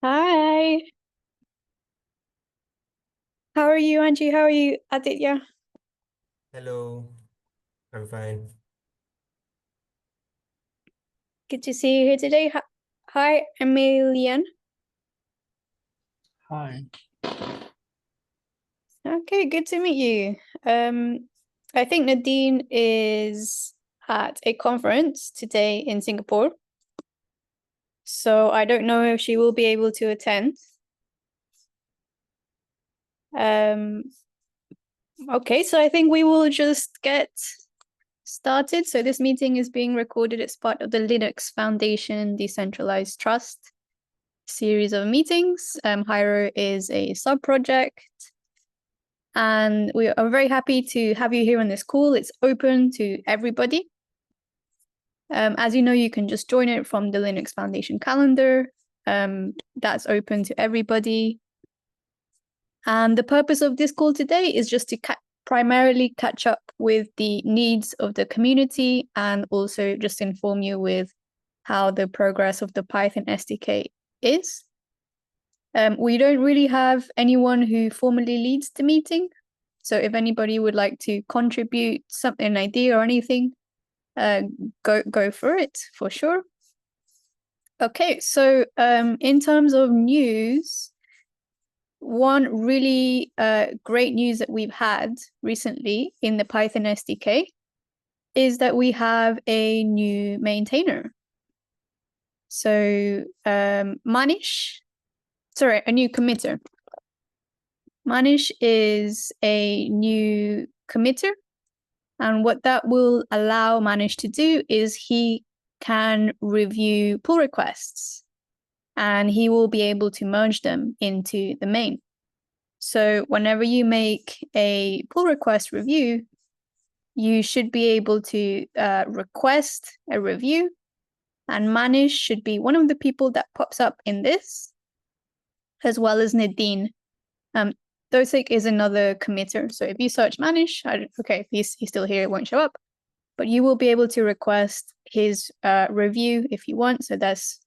Hi, how are you, Angie? How are you, Aditya? Hello, I'm fine. Good to see you here today. Hi, Emilian. Hi. Okay, good to meet you. I think Nadine is at a conference today in Singapore, so I don't know if she will be able to attend. Um, okay, so I think we will just get started. So this meeting is being recorded as part of the Linux Foundation Decentralized Trust series of meetings. Hiero is a sub-project, and we are very happy to have you here on this call. It's open to everybody. As you know, you can just join it from the Linux Foundation calendar. That's open to everybody. And the purpose of this call today is just to primarily catch up with the needs of the community and also just inform you with how the progress of the Python SDK is. We don't really have anyone who formally leads the meeting. So if anybody would like to contribute something, an idea or anything, go for it for sure. Okay, so in terms of news, one really great news that we've had recently in the Python SDK is that we have a new maintainer. So Manish, sorry, a new committer. Manish is a new committer, and what that will allow Manish to do is he can review pull requests, and he will be able to merge them into the main. So whenever you make a pull request review, you should be able to request a review, and Manish should be one of the people that pops up in this, as well as Nadine. Dosik is another committer. So if you search Manish, okay, he's still here, it won't show up, but you will be able to request his review if you want. So that's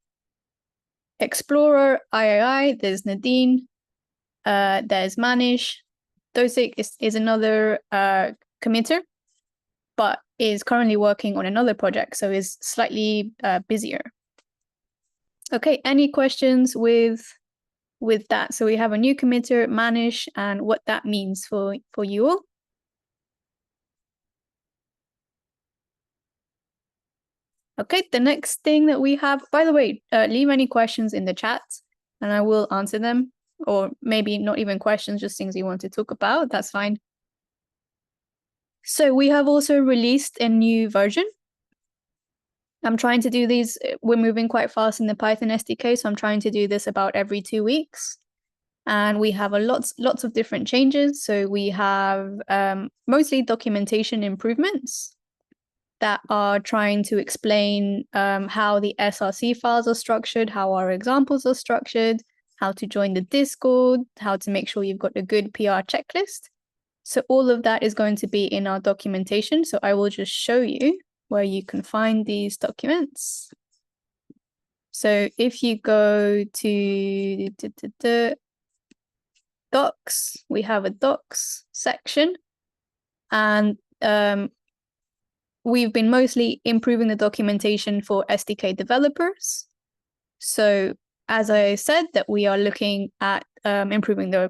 Explorer, III, there's Nadine, there's Manish. Dosik is another committer, but is currently working on another project, so is slightly busier. Okay, any questions with that? So we have a new committer, Manish, and what that means for you all. Okay, the next thing that we have, by the way, leave any questions in the chat and I will answer them, or maybe not even questions, just things you want to talk about, that's fine. So we have also released a new version. I'm trying to do these, we're moving quite fast in the Python SDK, so I'm trying to do this about every 2 weeks. And we have lots of different changes. So we have mostly documentation improvements that are trying to explain how the SRC files are structured, how our examples are structured, how to join the Discord, how to make sure you've got a good PR checklist. So all of that is going to be in our documentation. So I will just show you where you can find these documents. So if you go to docs, we have a docs section, and we've been mostly improving the documentation for SDK developers. So as I said, that we are looking at improving the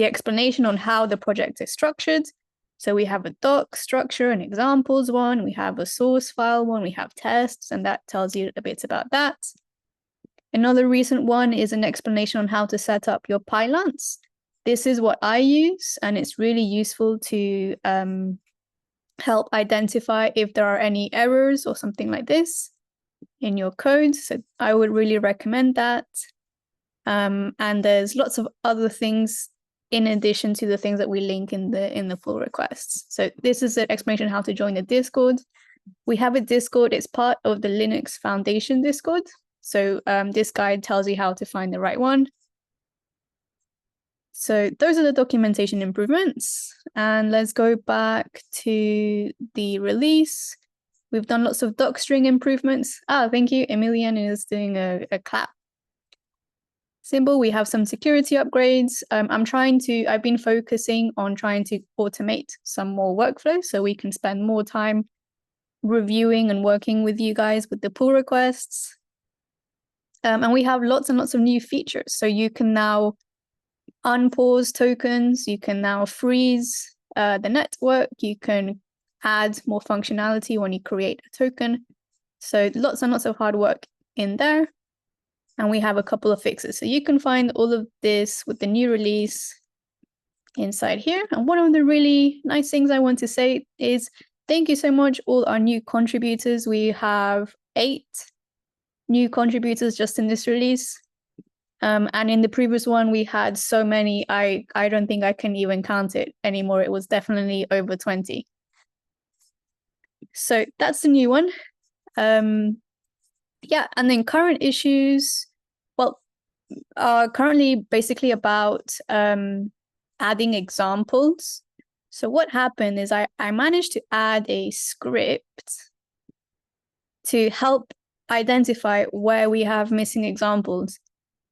explanation on how the project is structured. So we have a doc structure, an examples one, we have a source file one, we have tests, and that tells you a bit about that. Another recent one is an explanation on how to set up your pylons. This is what I use, and it's really useful to help identify if there are any errors or something like this in your code. So I would really recommend that. And there's lots of other things in addition to the things that we link in the pull requests. So this is an explanation how to join the Discord. We have a Discord, it's part of the Linux Foundation Discord. So this guide tells you how to find the right one. So those are the documentation improvements. And let's go back to the release. We've done lots of docstring improvements. Thank you. Emilian is doing a clap. symbol. We have some security upgrades. I've been focusing on trying to automate some more workflow so we can spend more time reviewing and working with you guys with the pull requests. And we have lots and lots of new features. So you can now unpause tokens, you can now freeze the network, you can add more functionality when you create a token. So lots and lots of hard work in there. And we have a couple of fixes. So you can find all of this with the new release inside here. And one of the really nice things I want to say is thank you so much, all our new contributors. We have 8 new contributors just in this release. And in the previous one, we had so many, I don't think I can even count it anymore. It was definitely over 20. So that's the new one. Yeah, and then current issues, well, are currently basically about adding examples. So what happened is I managed to add a script to help identify where we have missing examples.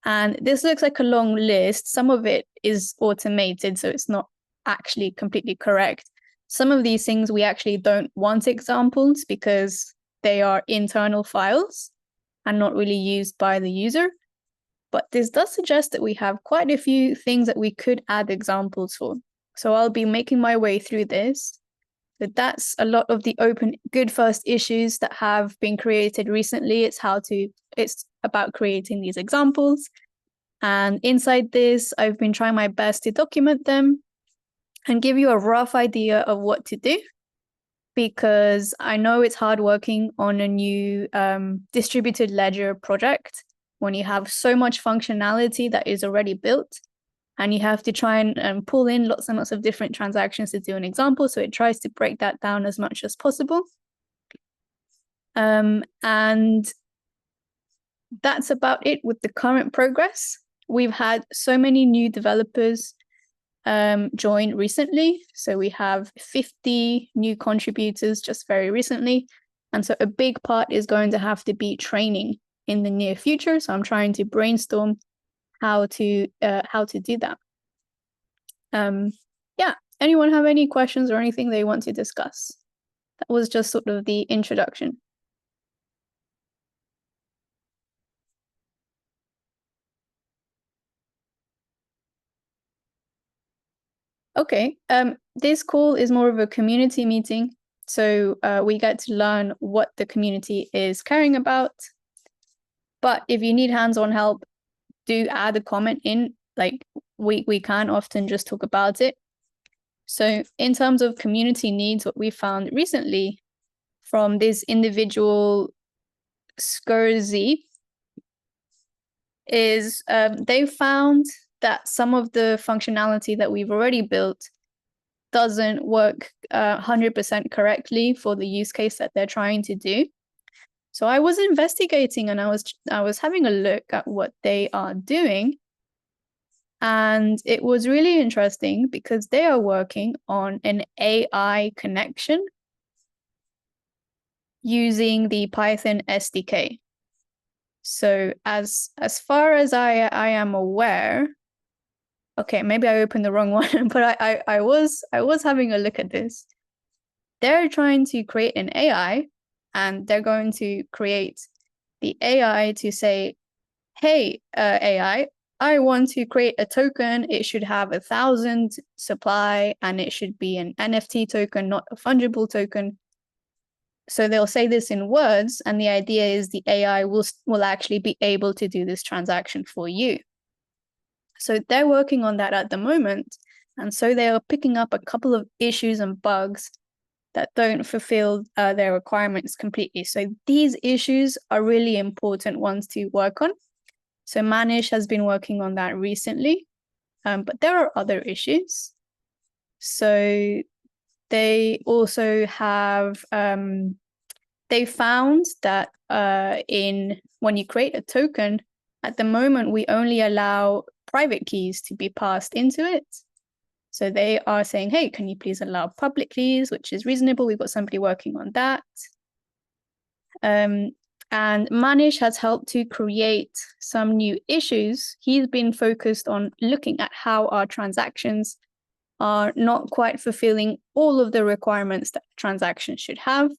And this looks like a long list. Some of it is automated, so it's not actually completely correct. Some of these things we actually don't want examples because they are internal files and not really used by the user. But this does suggest that we have quite a few things that we could add examples for. So I'll be making my way through this. But that's a lot of the open good first issues that have been created recently. It's about creating these examples. And inside this, I've been trying my best to document them and give you a rough idea of what to do, because I know it's hard working on a new distributed ledger project when you have so much functionality that is already built and you have to try and pull in lots and lots of different transactions to do an example. So it tries to break that down as much as possible. And that's about it with the current progress. We've had so many new developers join recently. So we have 50 new contributors just very recently. And so a big part is going to have to be training in the near future. So I'm trying to brainstorm how to do that. Yeah, anyone have any questions or anything they want to discuss? That was just sort of the introduction. Okay, this call is more of a community meeting. So we get to learn what the community is caring about. But if you need hands-on help, do add a comment in. Like we can often just talk about it. So in terms of community needs, what we found recently from this individual Scurzy is they found that some of the functionality that we've already built doesn't work 100% correctly for the use case that they're trying to do. So I was investigating and I was having a look at what they are doing. And it was really interesting because they are working on an AI connection using the Python SDK. So as far as I am aware, okay, maybe I opened the wrong one, but I was having a look at this. They're trying to create an AI, and they're going to create the AI to say, hey, AI, I want to create a token. It should have 1,000 supply, and it should be an NFT token, not a fungible token. So they'll say this in words, and the idea is the AI will actually be able to do this transaction for you. So they're working on that at the moment. And so they are picking up a couple of issues and bugs that don't fulfill their requirements completely. So these issues are really important ones to work on. So Manish has been working on that recently, but there are other issues. So they also have, they found that when you create a token, at the moment, we only allow private keys to be passed into it. So they are saying, hey, can you please allow public keys, which is reasonable. We've got somebody working on that. And Manish has helped to create some new issues. He's been focused on looking at how our transactions are not quite fulfilling all of the requirements that transactions should have.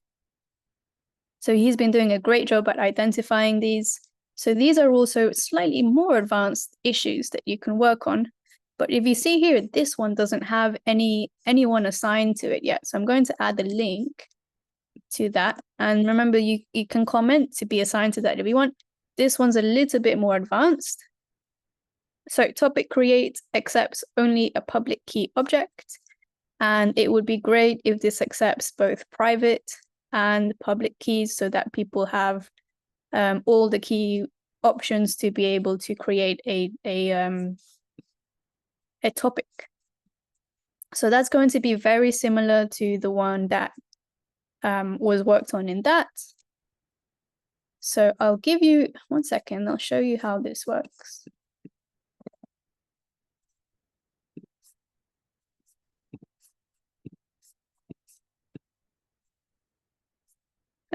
So he's been doing a great job at identifying these. So these are also slightly more advanced issues that you can work on. But if you see here, this one doesn't have anyone assigned to it yet. So I'm going to add a link to that. And remember, you can comment to be assigned to that if you want. This one's a little bit more advanced. So topic create accepts only a public key object. And it would be great if this accepts both private and public keys so that people have all the key options to be able to create a topic. So that's going to be very similar to the one that was worked on in that. So I'll give you 1 second. I'll show you how this works.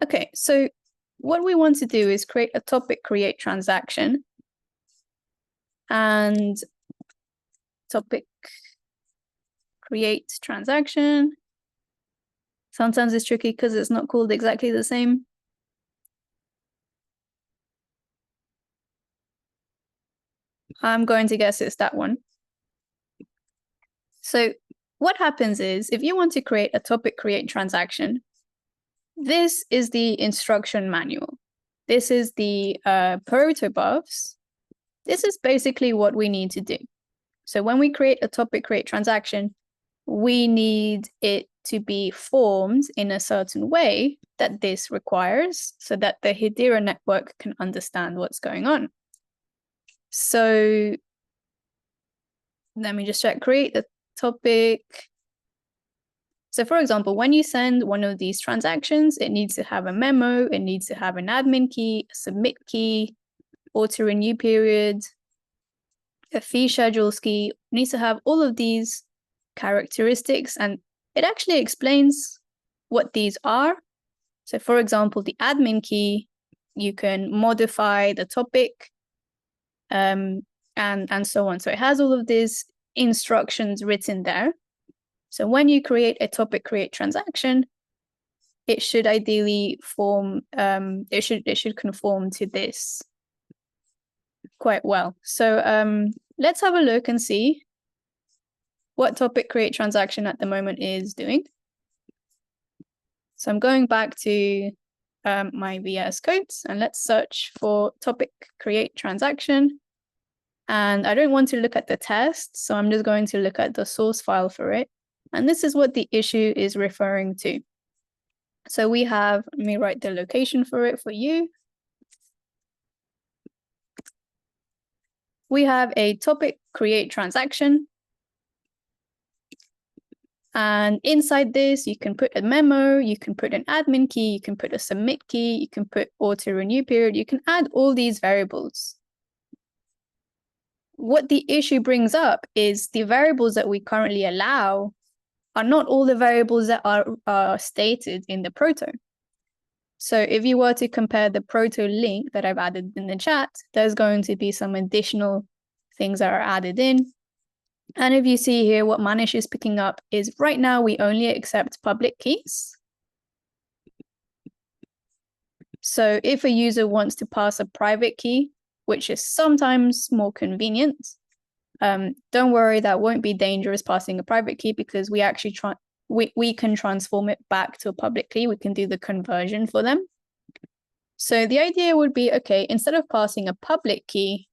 Okay, so what we want to do is create a topic create transaction and topic create transaction. Sometimes it's tricky because it's not called exactly the same. I'm going to guess it's that one. So what happens is if you want to create a topic create transaction, this is the instruction manual. This is the protobufs. This is basically what we need to do. So when we create a topic create transaction, we need it to be formed in a certain way that this requires so that the Hiero network can understand what's going on. So let me just check, create the topic. So for example, when you send one of these transactions, it needs to have a memo, it needs to have an admin key, a submit key, auto renew period, a fee schedules key, it needs to have all of these characteristics, and it actually explains what these are. So for example, the admin key, you can modify the topic and so on. So it has all of these instructions written there. So when you create a topic create transaction, it should ideally form, it should conform to this quite well. So let's have a look and see what topic create transaction at the moment is doing. So I'm going back to my VS Codes and let's search for topic create transaction. And I don't want to look at the test, so I'm just going to look at the source file for it. And this is what the issue is referring to. So we have, let me write the location for it for you. We have a topic create transaction. And inside this, you can put a memo, you can put an admin key, you can put a submit key, you can put auto renew period, you can add all these variables. What the issue brings up is the variables that we currently allow are not all the variables that are stated in the proto. So if you were to compare the proto link that I've added in the chat, there's going to be some additional things that are added in. And if you see here, what Manish is picking up is right now we only accept public keys. So if a user wants to pass a private key, which is sometimes more convenient, don't worry, that won't be dangerous passing a private key because we actually we can transform it back to a public key. We can do the conversion for them. So the idea would be, okay, instead of passing a public key,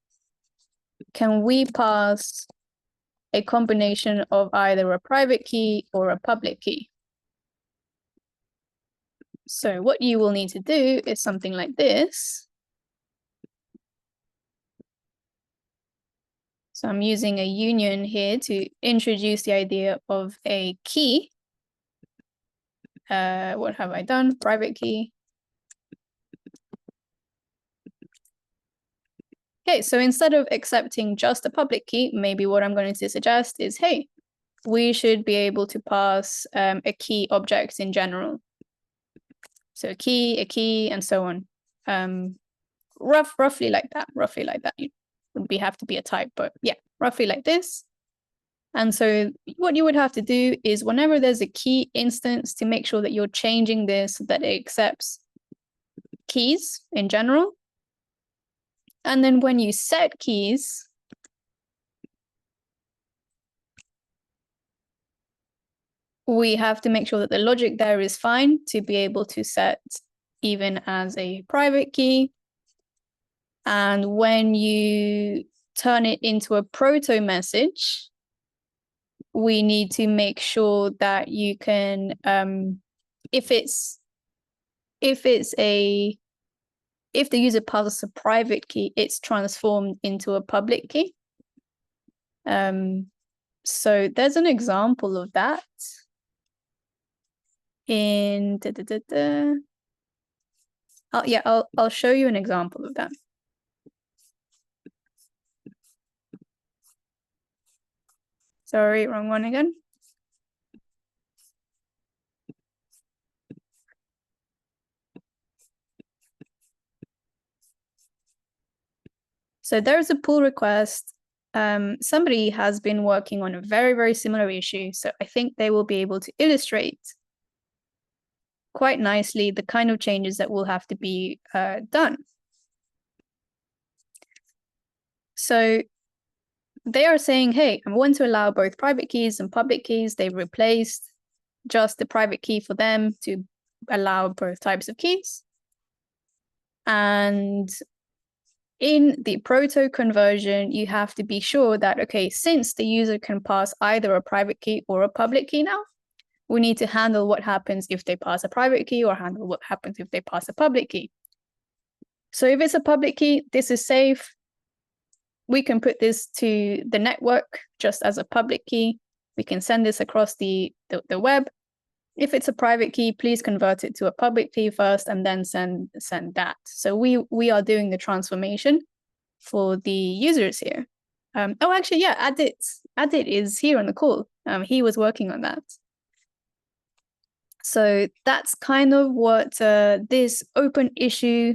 can we pass a combination of either a private key or a public key? So what you will need to do is something like this. So I'm using a union here to introduce the idea of a key. What have I done? Private key. Okay, so instead of accepting just a public key, maybe what I'm going to suggest is, hey, we should be able to pass a key object in general. So a key, and so on. roughly like that. You wouldn't have to be a type, but yeah, roughly like this. And so what you would have to do is whenever there's a key instance, to make sure that you're changing this so that it accepts keys in general. And then when you set keys, we have to make sure that the logic there is fine to be able to set even as a private key. And when you turn it into a proto message, we need to make sure that you can, if the user passes a private key, it's transformed into a public key. So there's an example of that in I'll show you an example of that. Sorry, wrong one again. So there's a pull request. Somebody has been working on a very, very similar issue. So I think they will be able to illustrate quite nicely the kind of changes that will have to be done. So they are saying, hey, I want to allow both private keys and public keys. They've replaced just the private key for them to allow both types of keys. And in the proto conversion, you have to be sure that, okay, since the user can pass either a private key or a public key now, we need to handle what happens if they pass a private key or handle what happens if they pass a public key. So if it's a public key, this is safe. We can put this to the network just as a public key. We can send this across the web. If it's a private key, please convert it to a public key first and then send that. So we are doing the transformation for the users here. Oh, actually, yeah, Adit is here on the call. He was working on that. So that's kind of what this open issue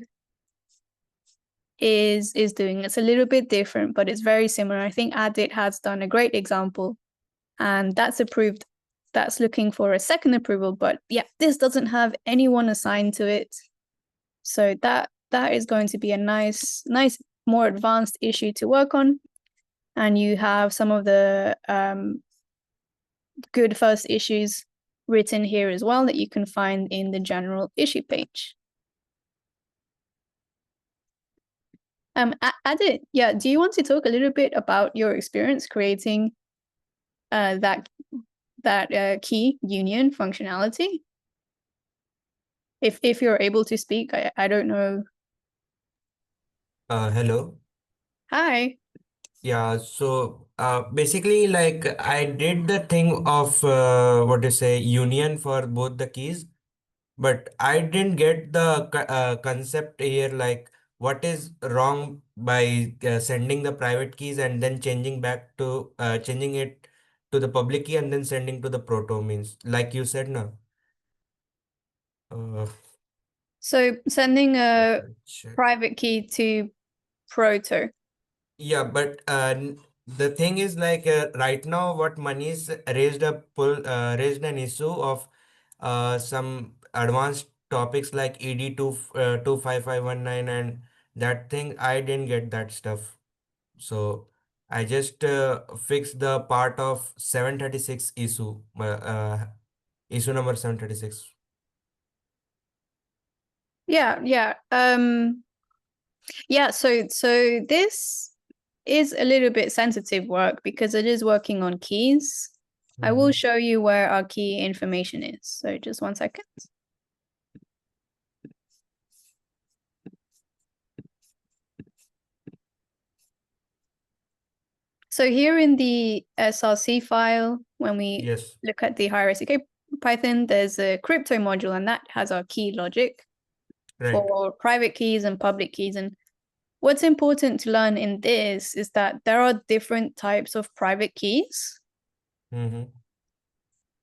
is doing. It's a little bit different, but it's very similar. I think Adit has done a great example, and that's approved. That's looking for a second approval, but yeah, this doesn't have anyone assigned to it. So that is going to be a nice, more advanced issue to work on. And you have some of the good first issues written here as well that you can find in the general issue page. Adit, yeah, do you want to talk a little bit about your experience creating that key union functionality? If you're able to speak, I don't know. Hello. Hi. Yeah, so basically, like I did the thing of what to say union for both the keys, but I didn't get the concept here, like what is wrong by sending the private keys and then changing it to the public key and then sending to the proto means, like you said, no. Uh, So sending a check. private key to proto. Yeah, but the thing is like right now what Manish raised an issue of some advanced topics like ED2 25519 and that thing I didn't get that stuff. So I just fixed the part of 736 issue number 736. Yeah. Yeah, so this is a little bit sensitive work because it is working on keys. I will show you where our key information is. So just 1 second. So here in the SRC file, when we look at the Hiero SDK Python, there's a crypto module, and that has our key logic for private keys and public keys. And what's important to learn in this is that there are different types of private keys.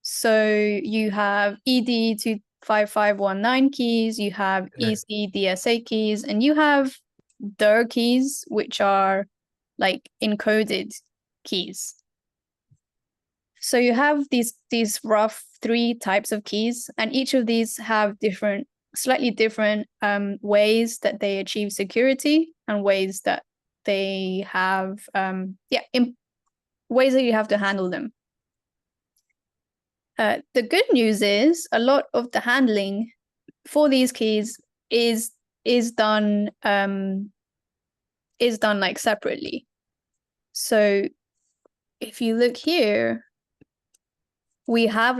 So you have ED 5519 keys, you have EC DSA keys, and you have dir keys, which are like encoded keys. So you have these rough 3 types of keys, and each of these have slightly different ways that they achieve security and ways that they have ways that you have to handle them. The good news is a lot of the handling for these keys is done like separately. So if you look here, we have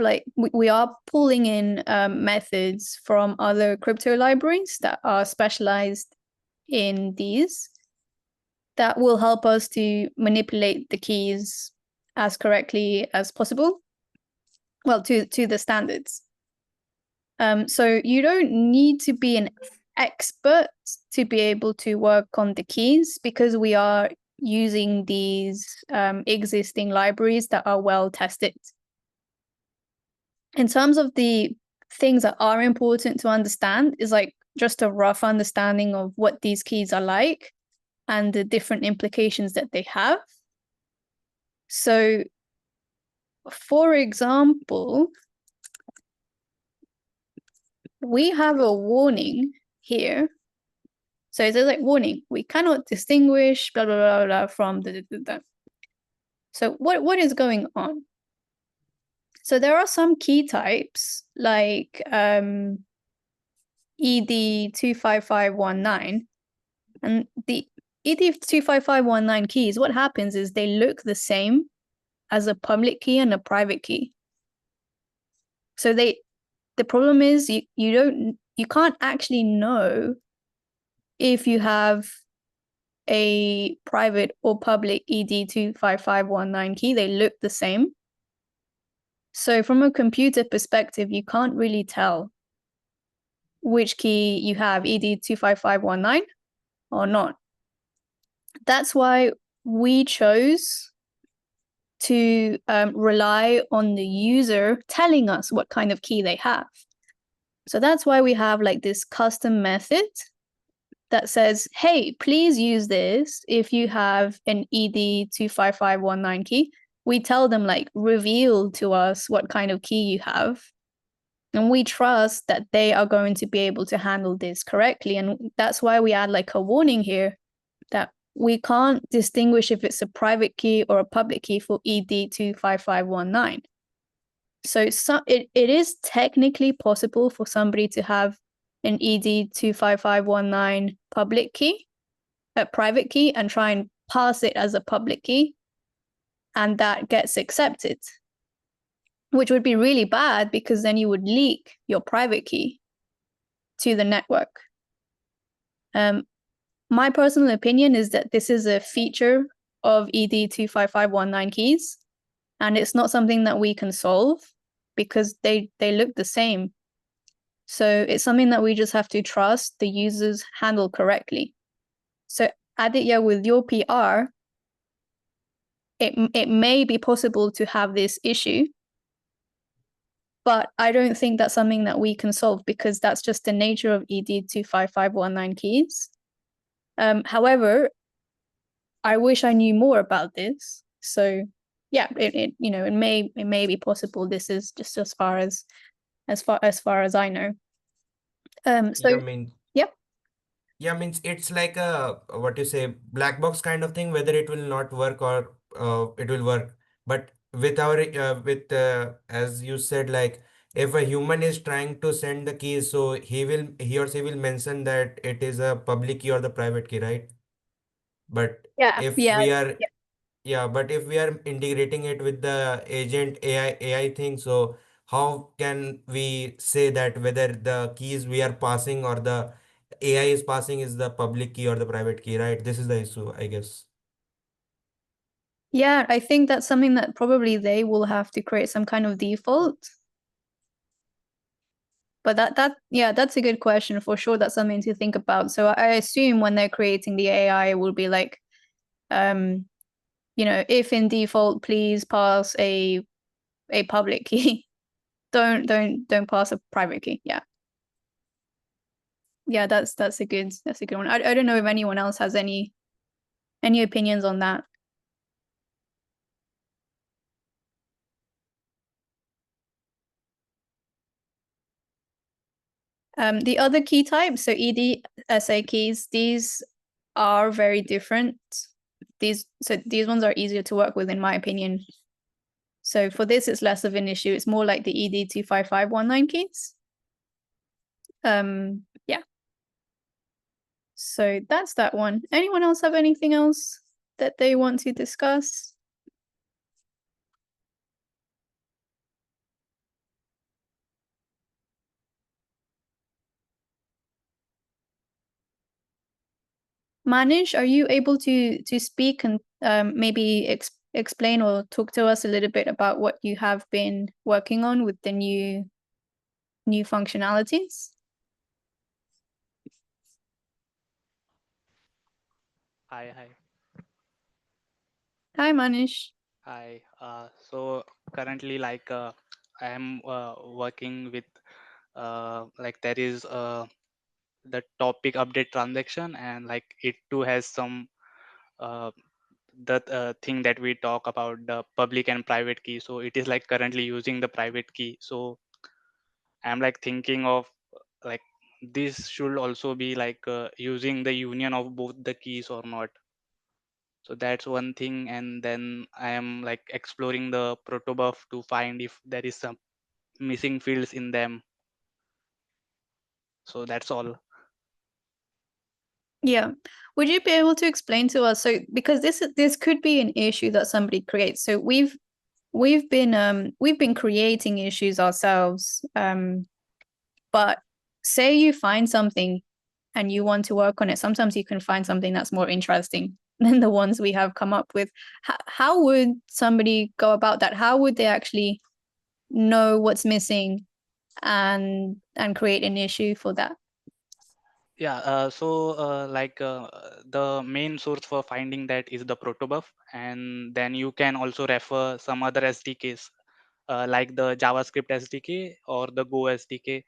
we are pulling in methods from other crypto libraries that are specialized in these that will help us to manipulate the keys as correctly as possible, well, to the standards. So you don't need to be an expert to be able to work on the keys, because we are using these existing libraries that are well tested. In terms of the things that are important to understand is like just a rough understanding of what these keys are like and the different implications that they have. So, for example, we have a warning here. So it says like, warning, we cannot distinguish blah, blah, blah, blah from the. So what is going on? So there are some key types like ED25519, and the ED25519 keys, what happens is they look the same as a public key and a private key. So the problem is you can't actually know if you have a private or public ED25519 key. They look the same. So from a computer perspective, you can't really tell which key you have, ED25519 or not. That's why we chose to rely on the user telling us what kind of key they have. So that's why we have like this custom method that says, hey, please use this if you have an ED25519 key. We tell them like, reveal to us what kind of key you have. And we trust that they are going to be able to handle this correctly. And that's why we add like a warning here that we can't distinguish if it's a private key or a public key for ED25519. So it is technically possible for somebody to have an ED25519 public key, a private key, and try and pass it as a public key, and that gets accepted, which would be really bad because then you would leak your private key to the network. My personal opinion is that this is a feature of ED25519 keys, and it's not something that we can solve because they look the same. So it's something that we just have to trust the users handle correctly. So Aditya, with your PR, it may be possible to have this issue, but I don't think that's something that we can solve because that's just the nature of ED25519 keys. However, I wish I knew more about this. So yeah, it may be possible. This is just as far as I know. So yeah, means it's like a what you say black box kind of thing, whether it will not work or it will work. But with our as you said, like if a human is trying to send the keys, so he or she will mention that it is a public key or the private key, right? But if we are but if we are integrating it with the agent AI thing, so how can we say that whether the keys we are passing or the AI is passing is the public key or the private key, right? This is the issue, I guess. Yeah, I think that's something that probably they will have to create some kind of default. But that's a good question for sure. That's something to think about. So I assume when they're creating the AI, it will be like, if in default, please pass a public key. don't pass a private key. Yeah. Yeah, that's a good one. I don't know if anyone else has any opinions on that. The other key types, so EDSA keys, these are very different. These ones are easier to work with, in my opinion. So for this, it's less of an issue. It's more like the ED25519 keys. Yeah. So that's that one. Anyone else have anything else that they want to discuss? Manish, are you able to speak and maybe explain or talk to us a little bit about what you have been working on with the new functionalities? Hi, hi, Hi, Manish. hi. So currently, I am working with like there is the topic update transaction, and like it too has some uh, the thing that we talk about, the public and private key. So it is like currently using the private key. So I'm like thinking of like this should also be like using the union of both the keys or not. So that's one thing, and then I am like exploring the protobuf to find if there is some missing fields in them. So that's all. Yeah. Would you be able to explain to us, so because this could be an issue that somebody creates. So we've been creating issues ourselves. But say you find something and you want to work on it, sometimes you can find something that's more interesting than the ones we have come up with. How would somebody go about that? How would they actually know what's missing and create an issue for that? Yeah, the main source for finding that is the protobuf, and then you can also refer some other SDKs like the JavaScript SDK or the Go SDK.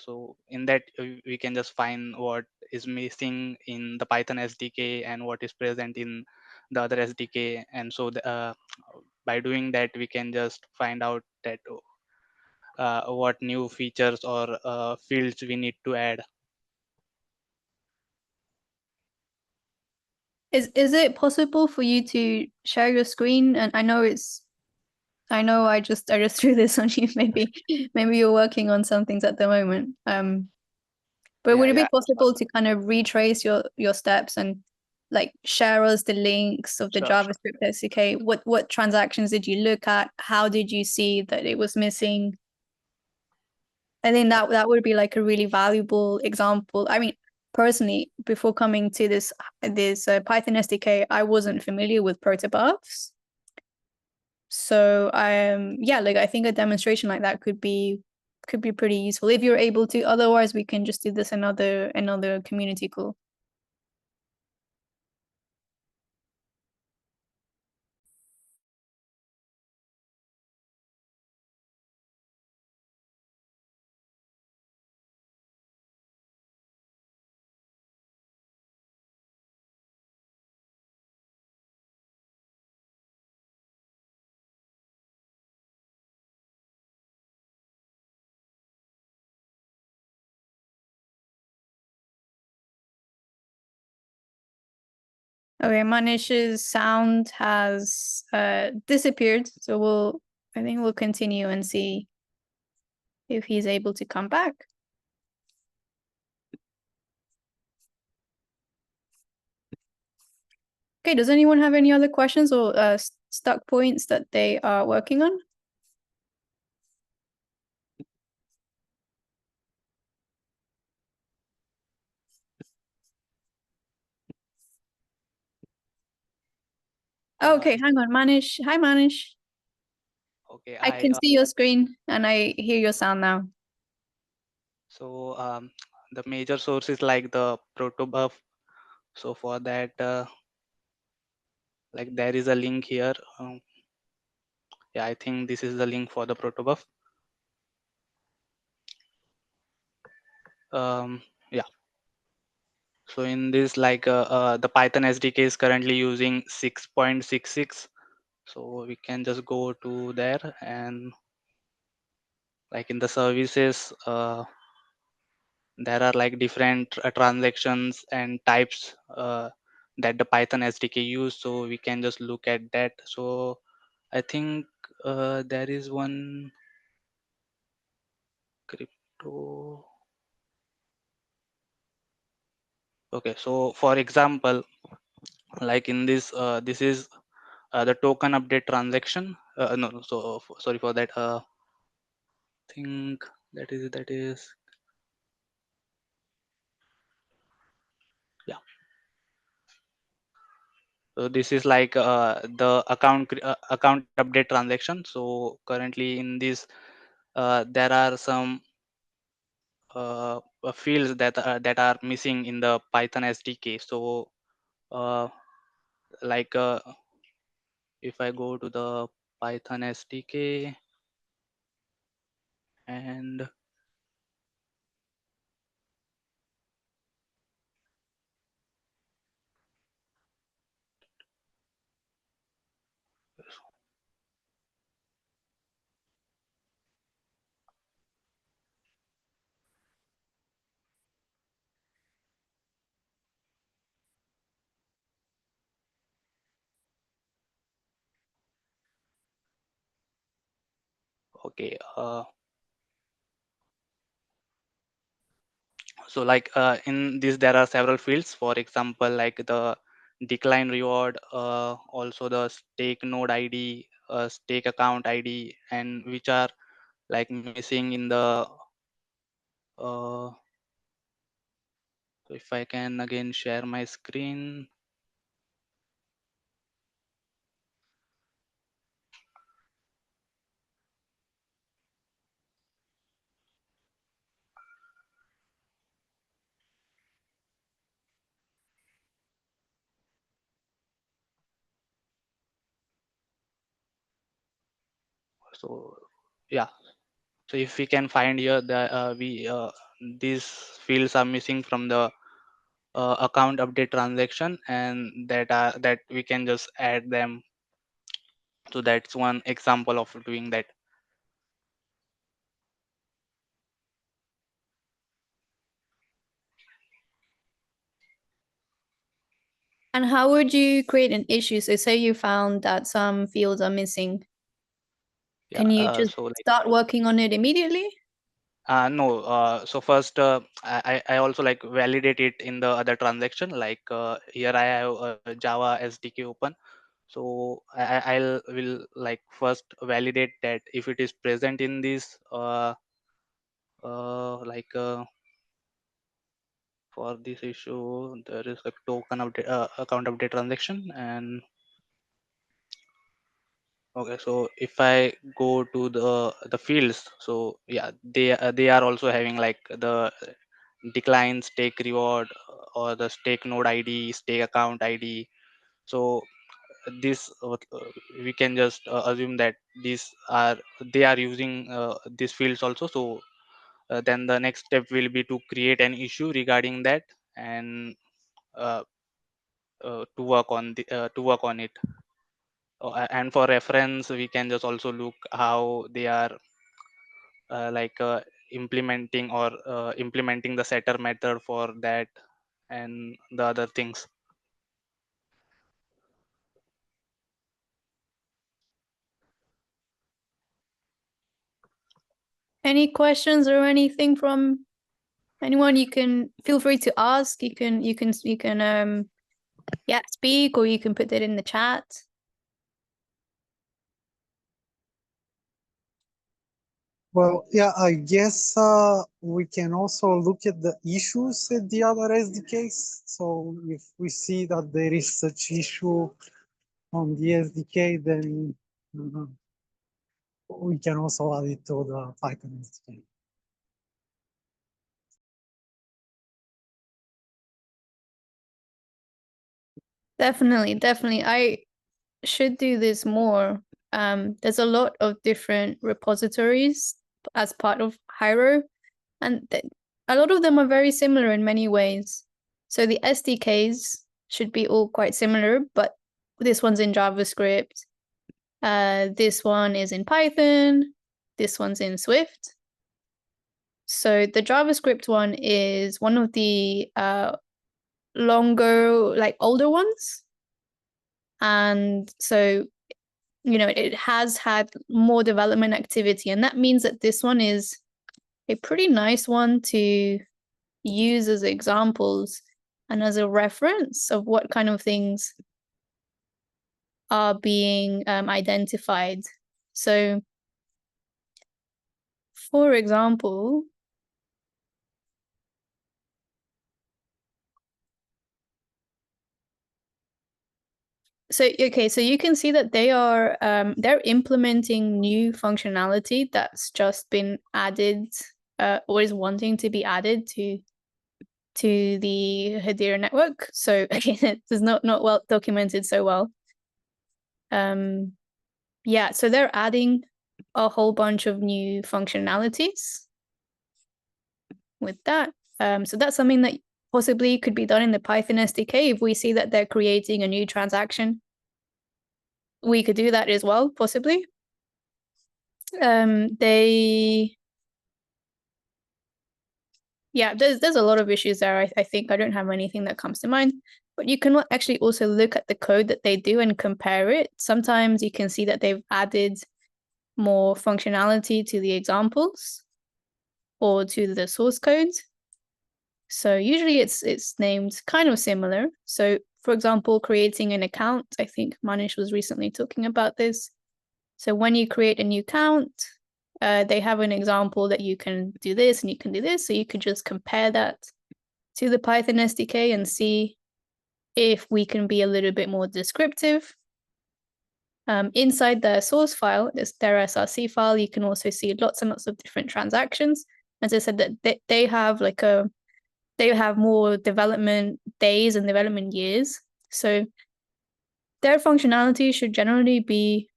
So in that we can just find what is missing in the Python SDK and what is present in the other SDK, and so by doing that we can just find out that what new features or fields we need to add. Is it possible for you to share your screen? And I know I just threw this on you. Maybe you're working on some things at the moment. But Yeah, would it be yeah, possible to kind of retrace your steps and like share us the links of the sure, sure. JavaScript SDK? What transactions did you look at? How did you see that it was missing? I think that would be like a really valuable example. I mean, personally, before coming to this Python SDK, I wasn't familiar with protobufs. So yeah, like I think a demonstration like that could be pretty useful if you're able to. Otherwise, we can just do this another community call. Okay, Manish's sound has disappeared, so I think we'll continue and see if he's able to come back. Okay, does anyone have any other questions or stuck points that they are working on? Okay, hang on, Manish. Hi, Manish. Okay, I can see your screen and I hear your sound now. so the major source is like the protobuf. So for that, like there is a link here. Yeah, I think this is the link for the protobuf. Yeah. So in this, like the Python SDK is currently using 6.66. So we can just go to there, and like in the services, there are like different transactions and types that the Python SDK use. So we can just look at that. So I think there is one crypto. Okay, so for example, like in this, this is the token update transaction. No, so sorry for that. Think that is yeah. So this is like the account update transaction. So currently in this, there are some fields that are missing in the Python SDK. So uh, like if I go to the Python SDK and okay, so like in this there are several fields. For example, like the decline reward, also the stake node ID, stake account ID, and which are like missing in the so if I can again share my screen. So yeah, so if we can find here that we these fields are missing from the account update transaction, and that we can just add them. So that's one example of doing that. And how would you create an issue? So say you found that some fields are missing. Yeah, Can you just so like start working on it immediately? no, so first I also like validate it in the other transaction. Like here I have a Java SDK open. So I'll will like first validate that if it is present in this like for this issue there is a token update account update transaction. And okay, so if I go to the fields, so yeah, they are also having like the decline stake reward or the stake node ID, stake account ID. So this we can just assume that these are they are using these fields also. So then the next step will be to create an issue regarding that, and uh, to work on it. And for reference, we can just also look how they are like implementing the setter method for that and the other things. Any questions or anything from anyone? You can feel free to ask. You can yeah, speak, or you can put that in the chat. Well, yeah, I guess we can also look at the issues at the other SDKs. So if we see that there is such issue on the SDK, then we can also add it to the Python SDK. Definitely. I should do this more. There's a lot of different repositories as part of Hiero, and a lot of them are very similar in many ways. So the SDKs should be all quite similar, but this one's in JavaScript. This one is in Python. This one's in Swift. So the JavaScript one is one of the longer, like older ones. And so, you know, it has had more development activity. And that means that this one is a pretty nice one to use as examples and as a reference of what kind of things are being identified. So, for example, so you can see that they're implementing new functionality that's just been added or is wanting to be added to the Hiero network. So again, it is not well documented so well. Yeah, so they're adding a whole bunch of new functionalities with that. So that's something that possibly could be done in the Python SDK. If we see that they're creating a new transaction, we could do that as well, possibly. Yeah, there's a lot of issues there. I think I don't have anything that comes to mind, but you can actually also look at the code that they do and compare it. Sometimes you can see that they've added more functionality to the examples or to the source code. So usually it's named kind of similar. So for example, creating an account, I think Manish was recently talking about this. So when you create a new account, they have an example that you can do this and you can do this. So you could just compare that to the Python SDK and see if we can be a little bit more descriptive. Inside the source file, their SRC file, you can also see lots and lots of different transactions. As I said, that they have more development days and development years. So their functionality should generally be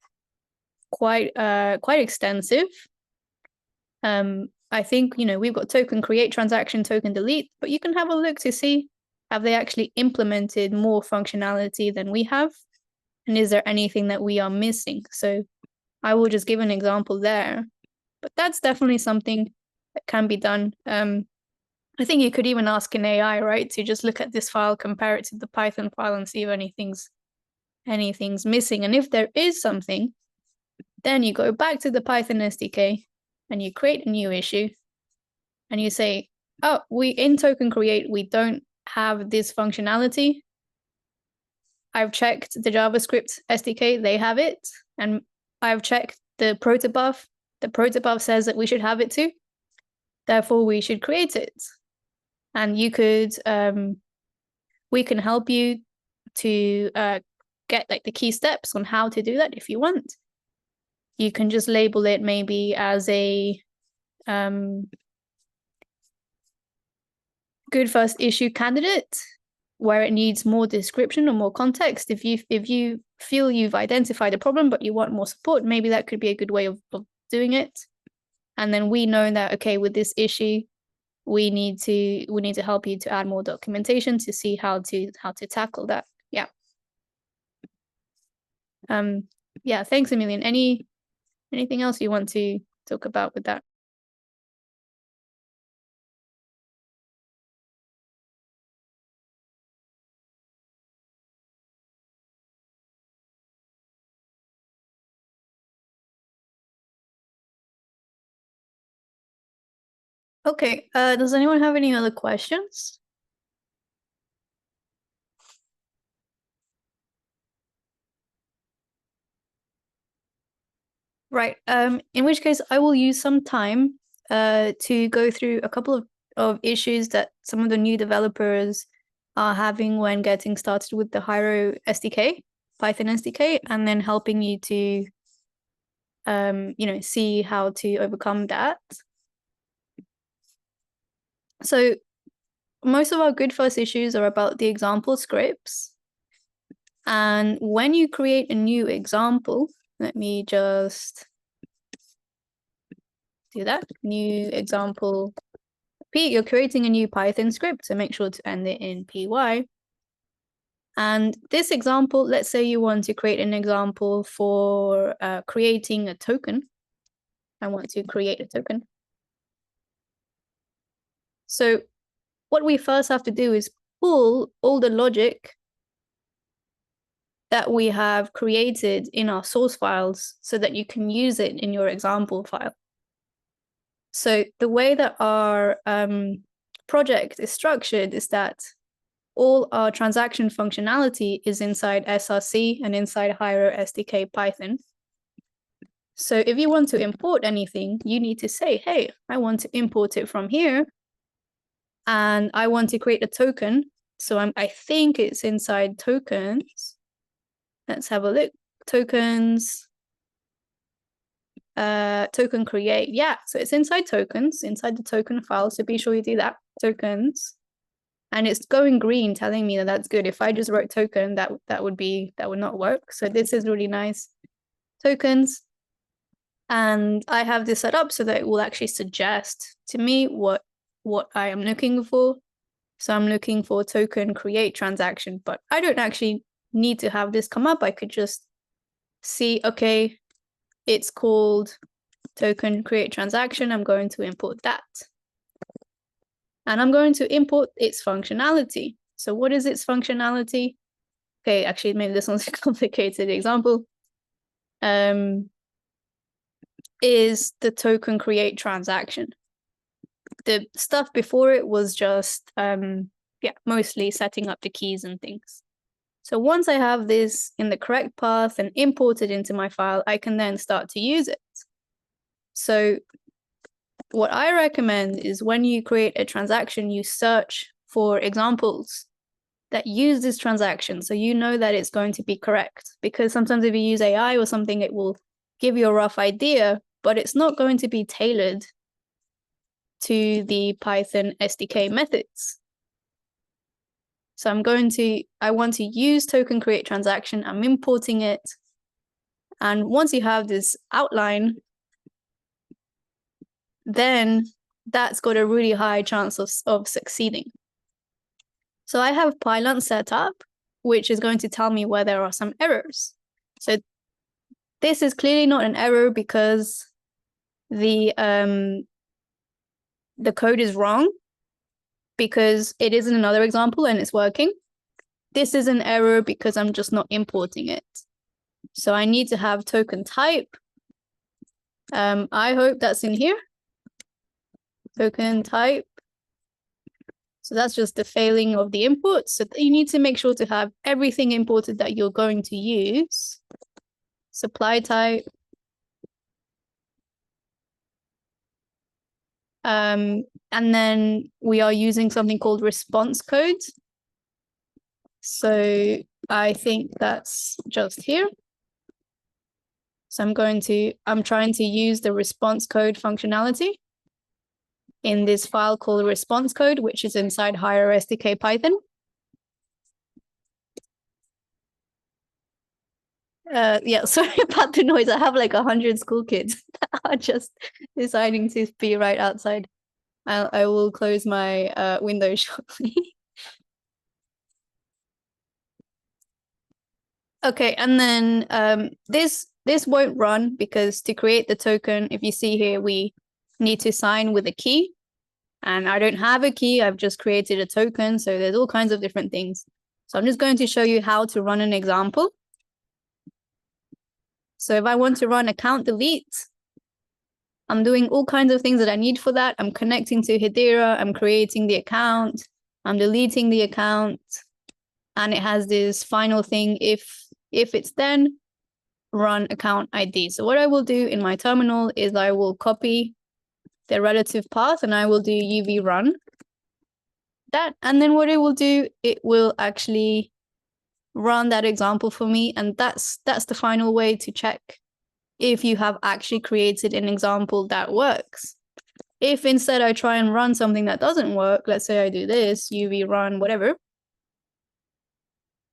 quite extensive. I think, you know, we've got token create, transaction, token delete, but you can have a look to see, have they actually implemented more functionality than we have? And is there anything that we are missing? So I will just give an example there, but that's definitely something that can be done. I think you could even ask an AI, right, to just look at this file, compare it to the Python file and see if anything's missing. And if there is something, then you go back to the Python SDK and you create a new issue and you say, oh, in token create, we don't have this functionality. I've checked the JavaScript SDK, they have it. And I've checked the protobuf. The protobuf says that we should have it too. Therefore, we should create it. And you could, we can help you to get like the key steps on how to do that if you want. You can just label it maybe as a good first issue candidate where it needs more description or more context. If you feel you've identified a problem but you want more support, maybe that could be a good way of doing it. And then we know that, okay, with this issue, we need to help you to add more documentation to see how to tackle that. Yeah. Yeah, thanks, Emilian. Anything else you want to talk about with that? Okay, does anyone have any other questions? Right, in which case I will use some time to go through a couple of issues that some of the new developers are having when getting started with the Hiero SDK, Python SDK, and then helping you to see how to overcome that. So most of our good first issues are about the example scripts. And when you create a new example, let me just do that, new example repeat, you're creating a new Python script, so make sure to end it in py. And this example, let's say you want to create an example for creating a token. I want to create a token. So what we first have to do is pull all the logic that we have created in our source files so that you can use it in your example file. So the way that our project is structured is that all our transaction functionality is inside SRC and inside Hiero SDK Python. So if you want to import anything, you need to say, hey, I want to import it from here. And I want to create a token. So I think it's inside tokens. Let's have a look. Tokens. Token create. Yeah, so it's inside tokens, inside the token file. So be sure you do that. Tokens. And it's going green, telling me that that's good. If I just wrote token, that would not work. So this is really nice. Tokens. And I have this set up so that it will actually suggest to me what I am looking for. So I'm looking for token create transaction, but I don't actually need to have this come up. I could just see, okay, it's called token create transaction. I'm going to import that. And I'm going to import its functionality. So what is its functionality? Okay, actually, maybe this one's a complicated example. Is the token create transaction. The stuff before it was just, mostly setting up the keys and things. So once I have this in the correct path and imported into my file, I can then start to use it. So what I recommend is when you create a transaction, you search for examples that use this transaction so you know that it's going to be correct. Because sometimes if you use AI or something, it will give you a rough idea, but it's not going to be tailored to the Python SDK methods. So I want to use token create transaction. I'm importing it. And once you have this outline, then that's got a really high chance of succeeding. So I have Pylon set up, which is going to tell me where there are some errors. So this is clearly not an error because the code is wrong, because it is in another example and it's working. This is an error because I'm just not importing it. So I need to have token type. I hope that's in here. Token type. So that's just the failing of the import. So you need to make sure to have everything imported that you're going to use. Supply type. And then we are using something called response code. So I think that's just here. So I'm trying to use the response code functionality in this file called response code, which is inside Hiero SDK Python. Yeah, sorry about the noise. I have like 100 school kids that are just deciding to be right outside. I will close my window shortly. Okay, and then this won't run because to create the token, if you see here, we need to sign with a key. And I don't have a key, I've just created a token. So there's all kinds of different things. So I'm just going to show you how to run an example. So if I want to run account delete, I'm doing all kinds of things that I need for that. I'm connecting to Hedera, I'm creating the account, I'm deleting the account, and it has this final thing, if it's then run account ID. So what I will do in my terminal is I will copy the relative path and I will do uv run that. And then what it will do, it will actually run that example for me. And that's the final way to check if you have actually created an example that works. If instead I try and run something that doesn't work, let's say I do this, uv run, whatever.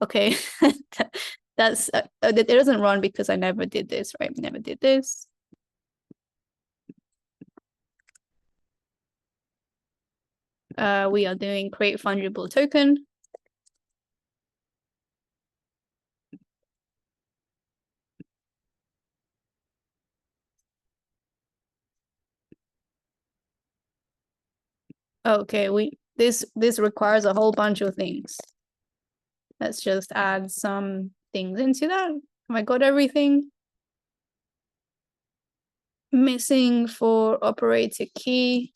Okay, it doesn't run because I never did this, right? Never did this. we are doing create fungible token. Okay, this requires a whole bunch of things. Let's just add some things into that. Have I got everything? Missing for operator key.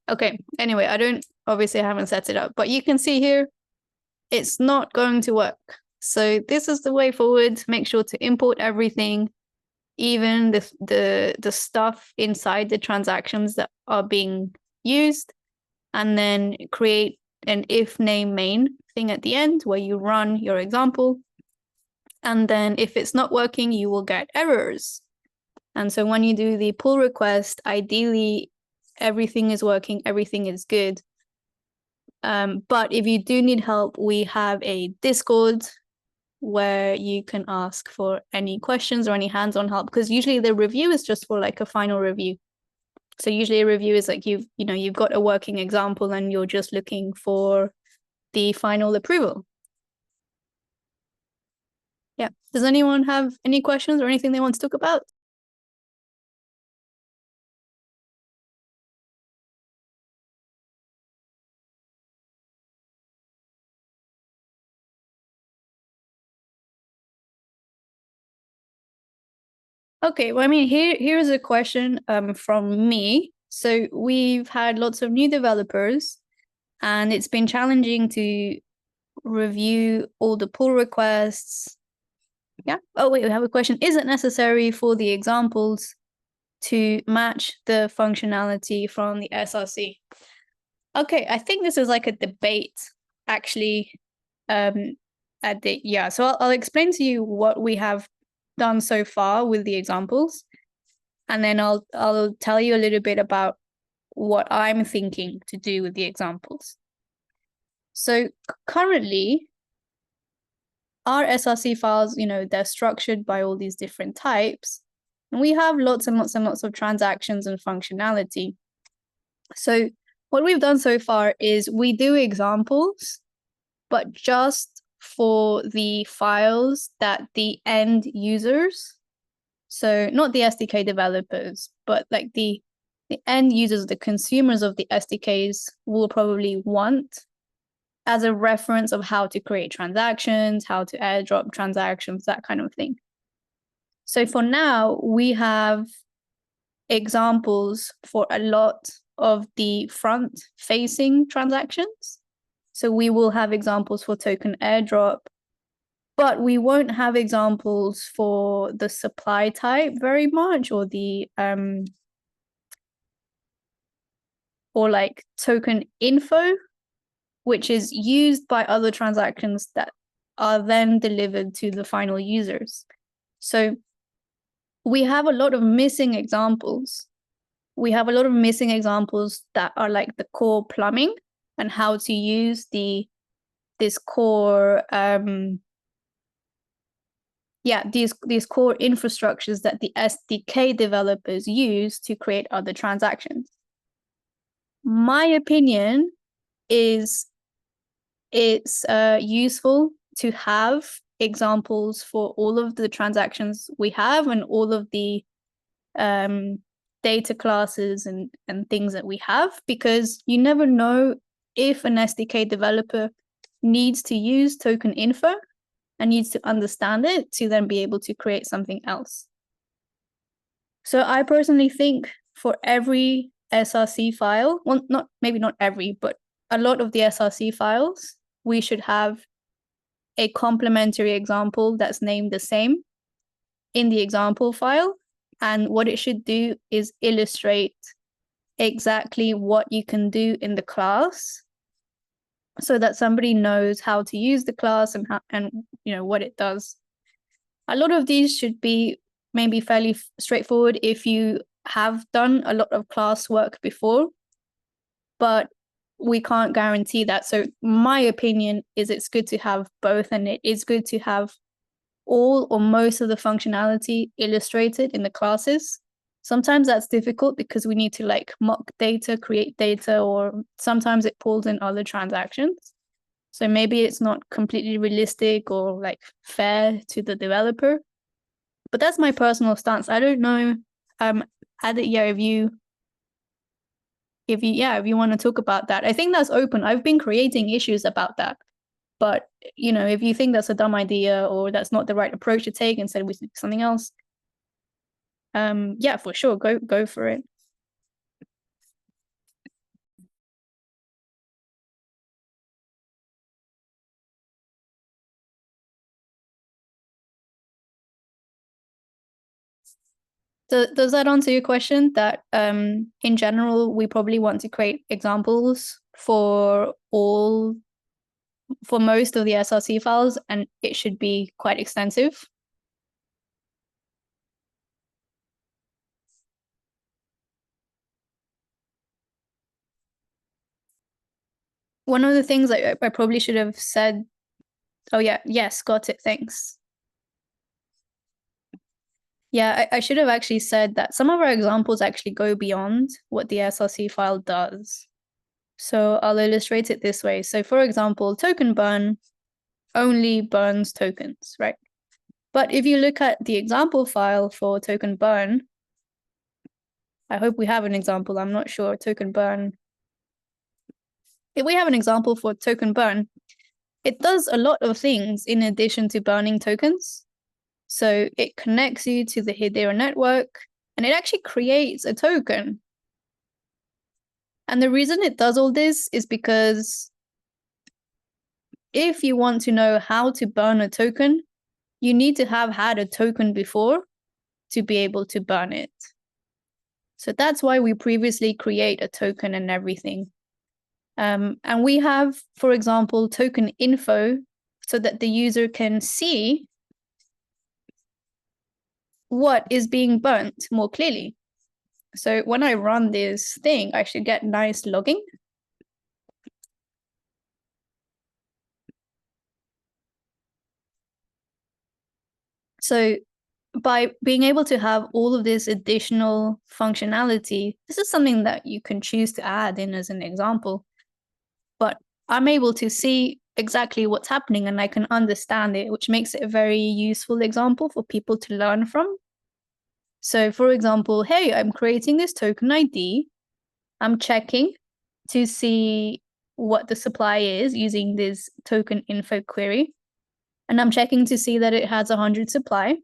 Okay, anyway, obviously I haven't set it up, but you can see here, it's not going to work. So this is the way forward. Make sure to import everything, even the stuff inside the transactions that are being used, and then create an if name main thing at the end where you run your example. And then if it's not working, you will get errors. And so when you do the pull request, ideally, everything is working, everything is good. But if you do need help, we have a Discord where you can ask for any questions or any hands-on help, because usually the review is just for like a final review. So usually a review is like you've got a working example and you're just looking for the final approval. Yeah. Does anyone have any questions or anything they want to talk about? Okay, well, I mean, here's a question from me. So we've had lots of new developers, and it's been challenging to review all the pull requests. Yeah. Oh, wait, we have a question. Is it necessary for the examples to match the functionality from the SRC? Okay, I think this is like a debate, actually. So I'll explain to you what we have done so far with the examples, and then I'll tell you a little bit about what I'm thinking to do with the examples. So currently, our SRC files, they're structured by all these different types, and we have lots and lots and lots of transactions and functionality. So what we've done so far is we do examples, but just for the files that the end users, so not the SDK developers, but like the end users, the consumers of the SDKs will probably want as a reference of how to create transactions, how to airdrop transactions, that kind of thing. So for now, we have examples for a lot of the front-facing transactions. So we will have examples for token airdrop, but we won't have examples for the supply type very much, or the or like token info, which is used by other transactions that are then delivered to the final users. So we have a lot of missing examples. We have a lot of missing examples that are like the core plumbing and how to use this core these core infrastructures that the SDK developers use to create other transactions. My opinion is it's useful to have examples for all of the transactions we have and all of the data classes and things that we have, because you never know if an SDK developer needs to use token info and needs to understand it to then be able to create something else. So I personally think for every SRC file, well, maybe not every, but a lot of the SRC files, we should have a complementary example that's named the same in the example file. And what it should do is illustrate exactly what you can do in the class, so that somebody knows how to use the class and what it does. A lot of these should be maybe fairly straightforward if you have done a lot of class work before, but we can't guarantee that. So my opinion is it's good to have both, and it is good to have all or most of the functionality illustrated in the classes, Sometimes that's difficult because we need to like mock data, create data, or sometimes it pulls in other transactions. So maybe it's not completely realistic or like fair to the developer. But that's my personal stance. I don't know, yeah, if you want to talk about that. I think that's open. I've been creating issues about that. But you know, if you think that's a dumb idea or that's not the right approach to take, instead we do something else, yeah, for sure, go for it. Does that answer your question? That in general, we probably want to create examples for most of the SRC files, and it should be quite extensive. One of the things I probably should have said, oh yeah, yes, got it, thanks. Yeah, I should have actually said that some of our examples actually go beyond what the SRC file does. So I'll illustrate it this way. So for example, token burn only burns tokens, right? But if you look at the example file for token burn, I hope we have an example, I'm not sure, token burn. If we have an example for token burn, it does a lot of things in addition to burning tokens. So it connects you to the Hiero network, and it actually creates a token. And the reason it does all this is because if you want to know how to burn a token, you need to have had a token before to be able to burn it. So that's why we previously create a token and everything. And we have, for example, token info so that the user can see what is being burnt more clearly. So when I run this thing, I should get nice logging. So by being able to have all of this additional functionality, this is something that you can choose to add in as an example. But I'm able to see exactly what's happening and I can understand it, which makes it a very useful example for people to learn from. So for example, hey, I'm creating this token ID. I'm checking to see what the supply is using this token info query. And I'm checking to see that it has 100 supply.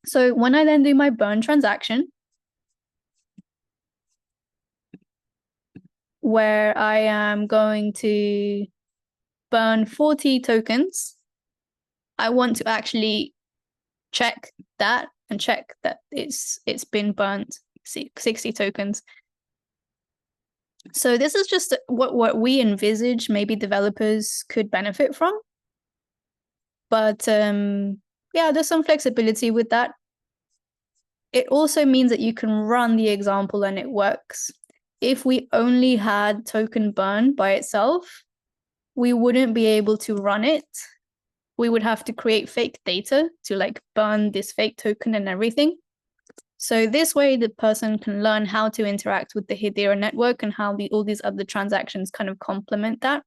So when I then do my burn transaction, where I am going to burn 40 tokens, I want to actually check that and check that it's been burnt 60 tokens. So this is just what we envisage maybe developers could benefit from. But yeah, there's some flexibility with that. It also means that you can run the example and it works. If we only had token burn by itself, we wouldn't be able to run it. We would have to create fake data to like burn this fake token and everything. So this way, the person can learn how to interact with the Hiero network and how all these other transactions kind of complement that.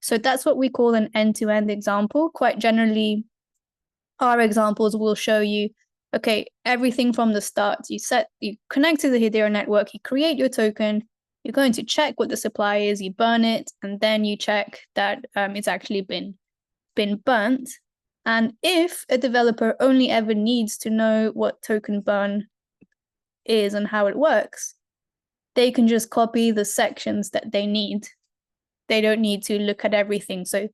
So that's what we call an end-to-end example. Quite generally, our examples will show you, okay, everything from the start. You connect to the Hiero network, you create your token, you're going to check what the supply is, you burn it, and then you check that it's actually been burnt. And if a developer only ever needs to know what token burn is and how it works, they can just copy the sections that they need. They don't need to look at everything. So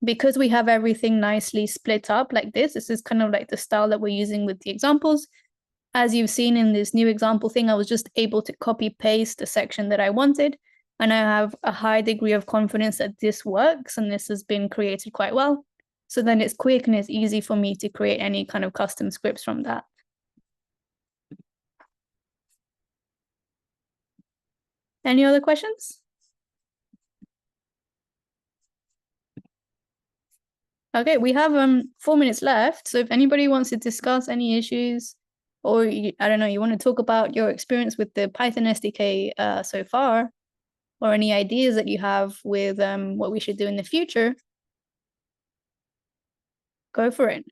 because we have everything nicely split up like this is kind of like the style that we're using with the examples. As you've seen in this new example thing, I was just able to copy paste the section that I wanted. And I have a high degree of confidence that this works and this has been created quite well. So then it's quick and it's easy for me to create any kind of custom scripts from that. Any other questions? Okay, we have 4 minutes left. So if anybody wants to discuss any issues, or I don't know, you want to talk about your experience with the Python SDK so far, or any ideas that you have with what we should do in the future, go for it.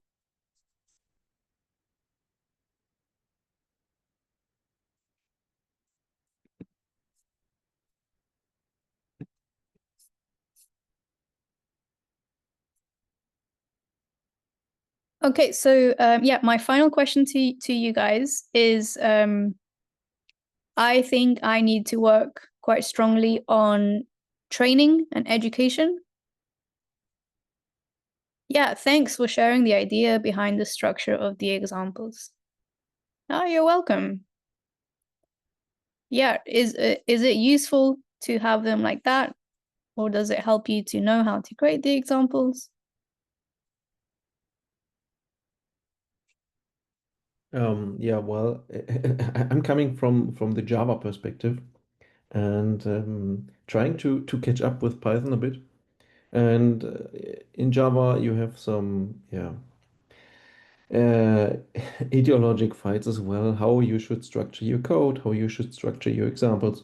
Okay, so yeah, my final question to you guys is I think I need to work quite strongly on training and education. Yeah, thanks for sharing the idea behind the structure of the examples. Oh, you're welcome. Yeah, is it useful to have them like that? Or does it help you to know how to create the examples? Yeah, well, I'm coming from the Java perspective and trying to catch up with Python a bit. And in Java, you have some, ideologic fights as well, how you should structure your code, how you should structure your examples.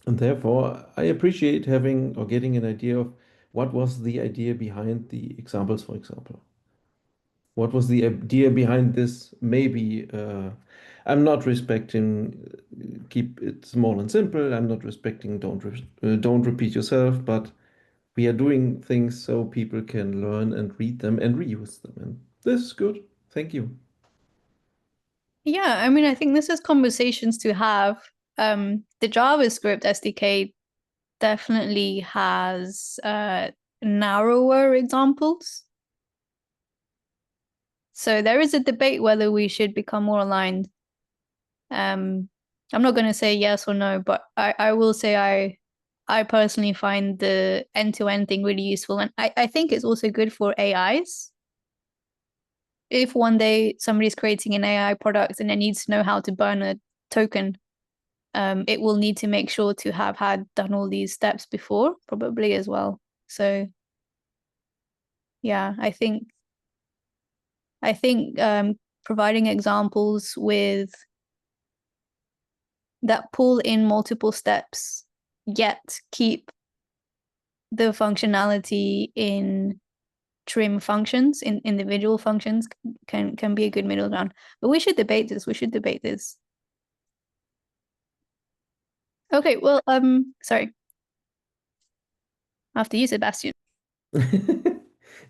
And therefore, I appreciate having or getting an idea of what was the idea behind the examples, for example. What was the idea behind this? Maybe I'm not respecting keep it small and simple. I'm not respecting don't repeat yourself, but we are doing things so people can learn and read them and reuse them. And this is good. Thank you. Yeah, I mean, I think this is conversations to have. The JavaScript SDK definitely has narrower examples. So there is a debate whether we should become more aligned. I'm not going to say yes or no, but I will say I personally find the end-to-end thing really useful. And I think it's also good for AIs. If one day somebody's creating an AI product and it needs to know how to burn a token, it will need to make sure to have done all these steps before, probably as well. So yeah, I think providing examples with that pull in multiple steps, yet keep the functionality in trim functions, in individual functions, can be a good middle ground. But we should debate this. Okay, well, sorry. After you, Sebastian.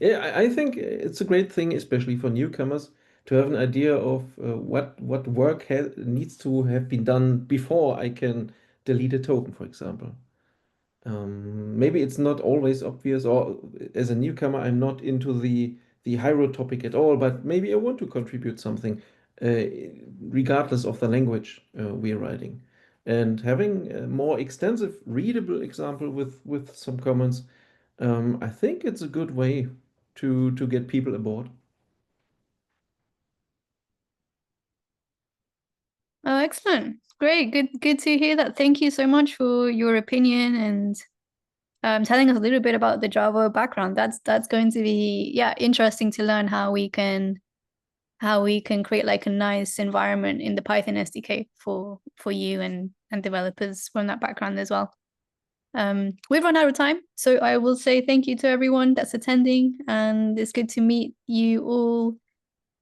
Yeah, I think it's a great thing, especially for newcomers, to have an idea of what work needs to have been done before I can delete a token, for example. Maybe it's not always obvious, or as a newcomer, I'm not into the Hiero topic at all, but maybe I want to contribute something, uh, regardless of the language we're writing. And having a more extensive, readable example with some comments, I think it's a good way to get people aboard. Oh, excellent. Great. Good to hear that. Thank you so much for your opinion and telling us a little bit about the Java background. That's going to be, yeah, interesting to learn how we can create like a nice environment in the Python SDK for you and developers from that background as well. We've run out of time, so I will say thank you to everyone that's attending, and it's good to meet you all.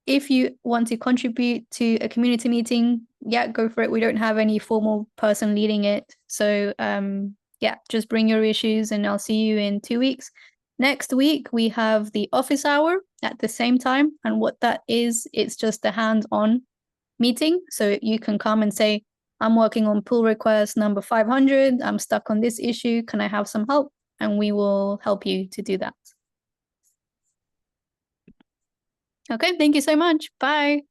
If you want to contribute to a community meeting, yeah, go for it. We don't have any formal person leading it. So yeah, just bring your issues and I'll see you in 2 weeks. Next week, we have the office hour at the same time. And what that is, it's just a hands-on meeting. So you can come and say, I'm working on pull request number 500. I'm stuck on this issue. Can I have some help? And we will help you to do that. Okay, thank you so much. Bye.